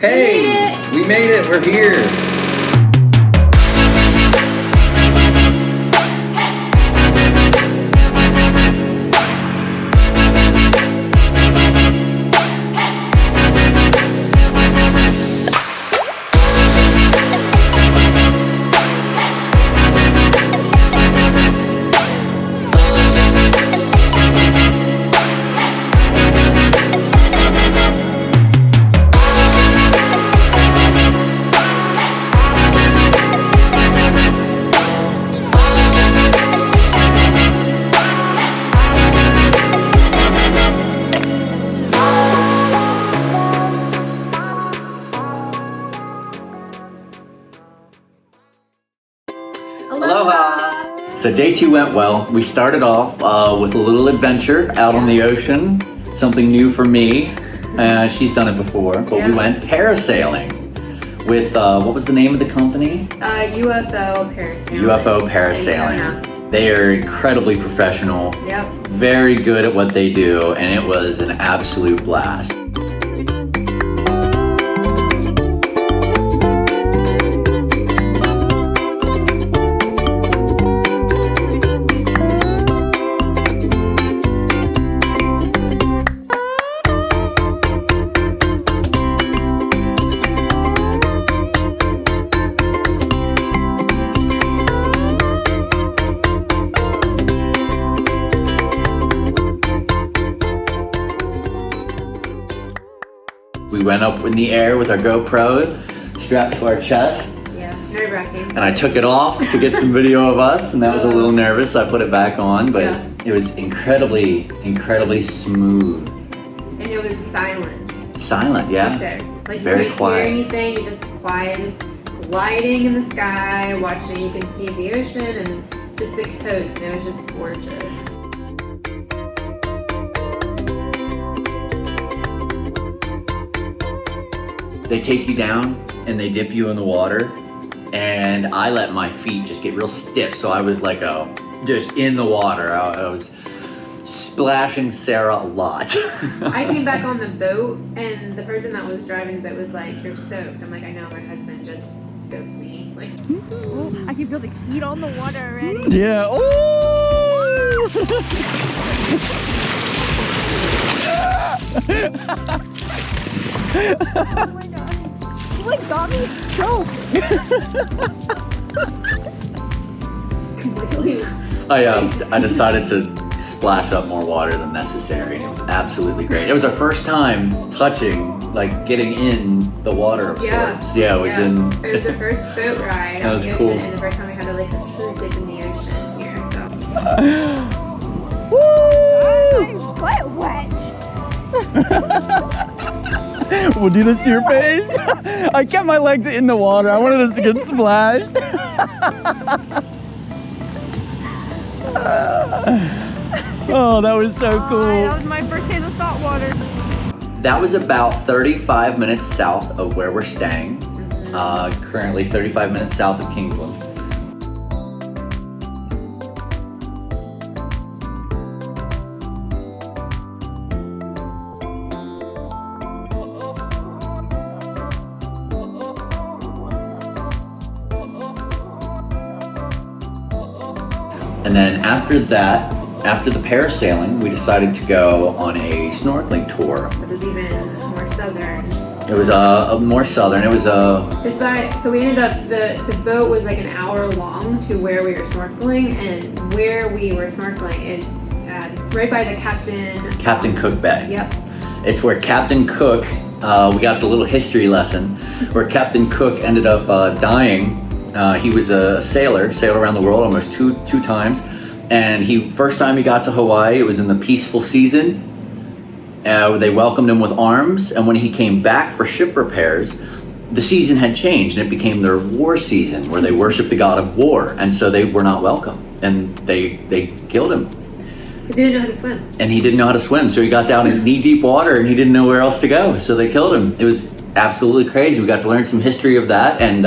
Hey, we made it. We're here. Aloha! So day 2 went well. We started off with a little adventure out on the ocean, something new for me. She's done it before, but we went parasailing with, what was the name of the company? UFO Parasailing. UFO Parasailing. They are incredibly professional, very good at what they do, and it was an absolute blast. We went up in the air with our GoPro strapped to our chest. Yeah, nerve-wracking. And I took it off to get some video of us, and that was a little nervous. I put it back on, but it was incredibly smooth. And it was silent. Silent, yeah. Right there. Like very you quiet. Can't hear anything, you just quiet. It's gliding in the sky, watching, you can see the ocean and just the coast, and it was just gorgeous. They take you down and they dip you in the water, and I let my feet just get real stiff, so I was like just in the water. I was splashing Sarah a lot. I came back on the boat, and the person that was driving the boat was like, "You're soaked." I'm like, "I know, my husband just soaked me." Like, oh, I can feel the heat on the water already. Yeah. Oh my god. You like got me completely. I decided to splash up more water than necessary, and it was absolutely great. It was our first time touching, like getting in the water of sorts. Yeah, it was in. It was the first boat ride That on was the ocean, cool. and the first time we had to like truly dip in the ocean here. So. Woo! I'm wet. We'll do this to your face. I kept my legs in the water. I wanted us to get splashed. Oh, that was so cool. That was my first taste of salt water. That was about 35 minutes south of where we're staying. Currently 35 minutes south of Kingsland. And then after that, after the parasailing, we decided to go on a snorkeling tour. It was even more southern. It was more southern. It was So we ended up, the boat was like an hour long to where we were snorkeling, and where we were snorkeling is right by the Captain Cook Bay. Yep. It's where Captain Cook, we got the little history lesson, where Captain Cook ended up dying. He was a sailor, sailed around the world almost two times. And first time he got to Hawaii, it was in the peaceful season. They welcomed him with arms, and when he came back for ship repairs, the season had changed and it became their war season where they worshiped the god of war, and so they were not welcome, and they killed him. Because he didn't know how to swim. And he didn't know how to swim, so he got down in knee-deep water and he didn't know where else to go, so they killed him. It was absolutely crazy. We got to learn some history of that, and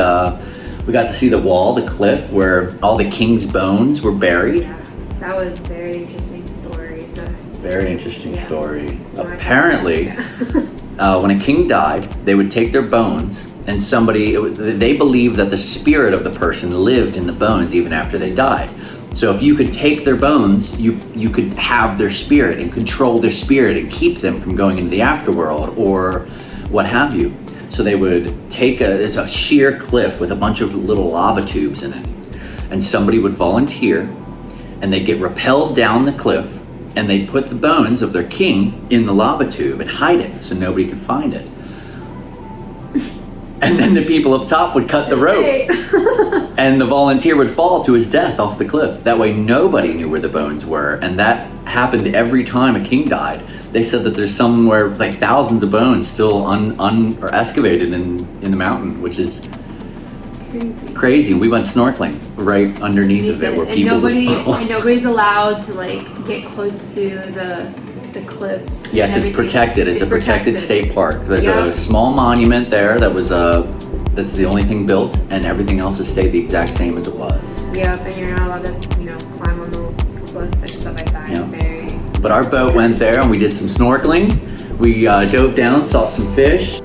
we got to see the wall, the cliff, where all the king's bones were buried. Yeah, that was a very interesting story. Very interesting story. Apparently, when a king died, they would take their bones and they believed that the spirit of the person lived in the bones even after they died. So if you could take their bones, you could have their spirit and control their spirit and keep them from going into the afterworld or what have you. So they would take there's a sheer cliff with a bunch of little lava tubes in it, and somebody would volunteer and they'd get rappelled down the cliff and they'd put the bones of their king in the lava tube and hide it so nobody could find it. And then the people up top would cut the rope and the volunteer would fall to his death off the cliff. That way nobody knew where the bones were, and that happened every time a king died. They said that there's somewhere like thousands of bones still or excavated in the mountain, which is crazy. We went snorkeling right underneath of it where and people nobody's allowed to like get close to the cliff. Yes, it's protected. It's a protected state park. There's Yep. a small monument there that was that's the only thing built, and everything else has stayed the exact same as it was. Yep, and you're not allowed to, climb on the cliff and stuff like that. Yep. It's very. But our boat went there and we did some snorkeling. We dove down, saw some fish.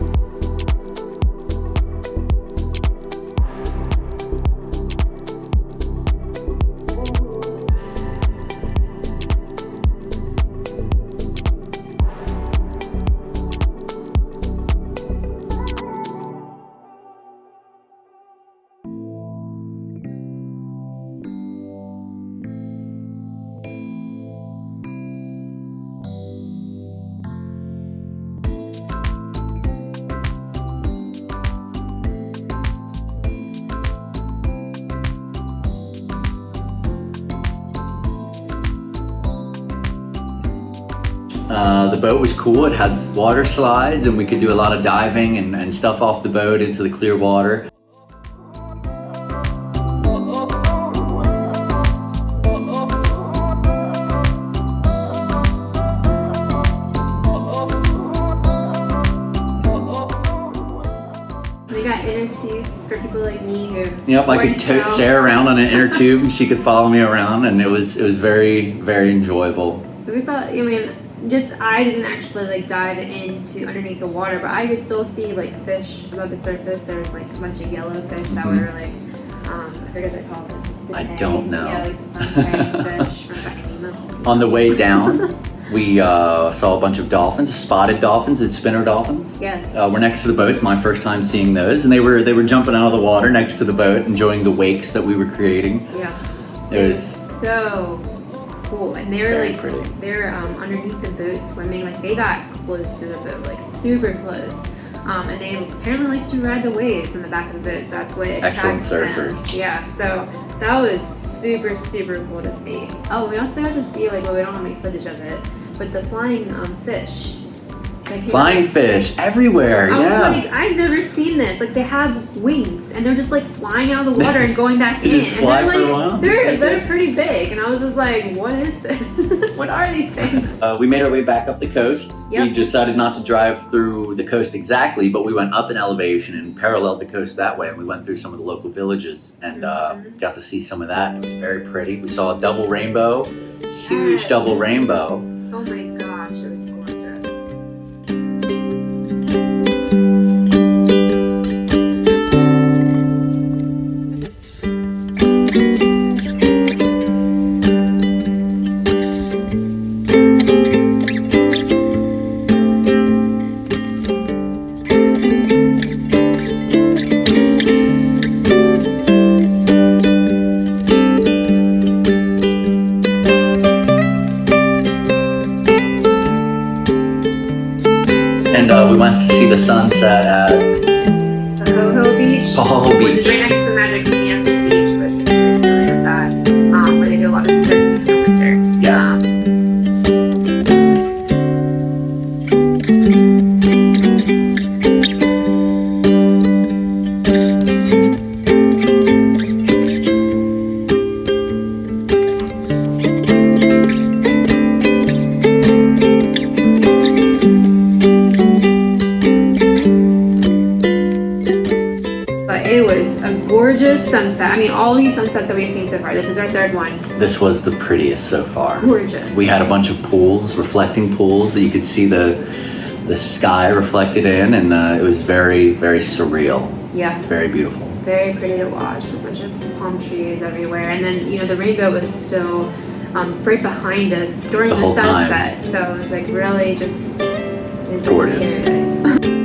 The boat was cool. It had water slides and we could do a lot of diving and stuff off the boat into the clear water. They got inner tubes for people like me who. Yep, I could tote Sarah around on an inner tube and she could follow me around, and it was very, very enjoyable. We saw. I didn't actually like dive into underneath the water, but I could still see like fish above the surface. There was like a bunch of yellow fish that were like, I forget what they're called. I don't know. Yeah, like the sunshine fish from Finding Nemo. On the way down, we saw a bunch of dolphins, spotted dolphins and spinner dolphins. Yes. We're next to the boat. It's my first time seeing those, and they were jumping out of the water next to the boat, enjoying the wakes that we were creating. Yeah. It was so cool, and they were very like pretty. they're underneath the boat swimming. Like they got close to the boat, like super close. And they apparently like to ride the waves in the back of the boat, so that's what Excellent attracts them. surfers. Yeah, so that was super cool to see. Oh, we also got to see we don't have any footage of it, but the flying fish. Flying fish everywhere. I Yeah. was like, I've never seen this. Like they have wings and they're just like flying out of the water and going back They in. just And fly they're for a like while? they're pretty big. And I was just like, what is this? What are these things? We made our way back up the coast. Yep. We decided not to drive through the coast exactly, but we went up in elevation and paralleled the coast that way. And we went through some of the local villages and got to see some of that. It was very pretty. We saw a double rainbow, huge Yes. double rainbow. Oh my gosh, it was gorgeous. And we went to see the sunset at Pahoho Beach. Pahoho Which is Beach. right next to Magic Sand Beach, which is familiar with that. Where they do a lot of surfing in the winter. Yes. But it was a gorgeous sunset. I mean, all these sunsets that we've seen so far. This is our third one. This was the prettiest so far. Gorgeous. We had a bunch of pools, reflecting pools that you could see the the sky reflected in, and it was very, very surreal. Yeah. Very beautiful. Very pretty to watch. A bunch of palm trees everywhere, and then the rainbow was still right behind us during The the whole time. sunset. So it was like really just Gorgeous. Very nice.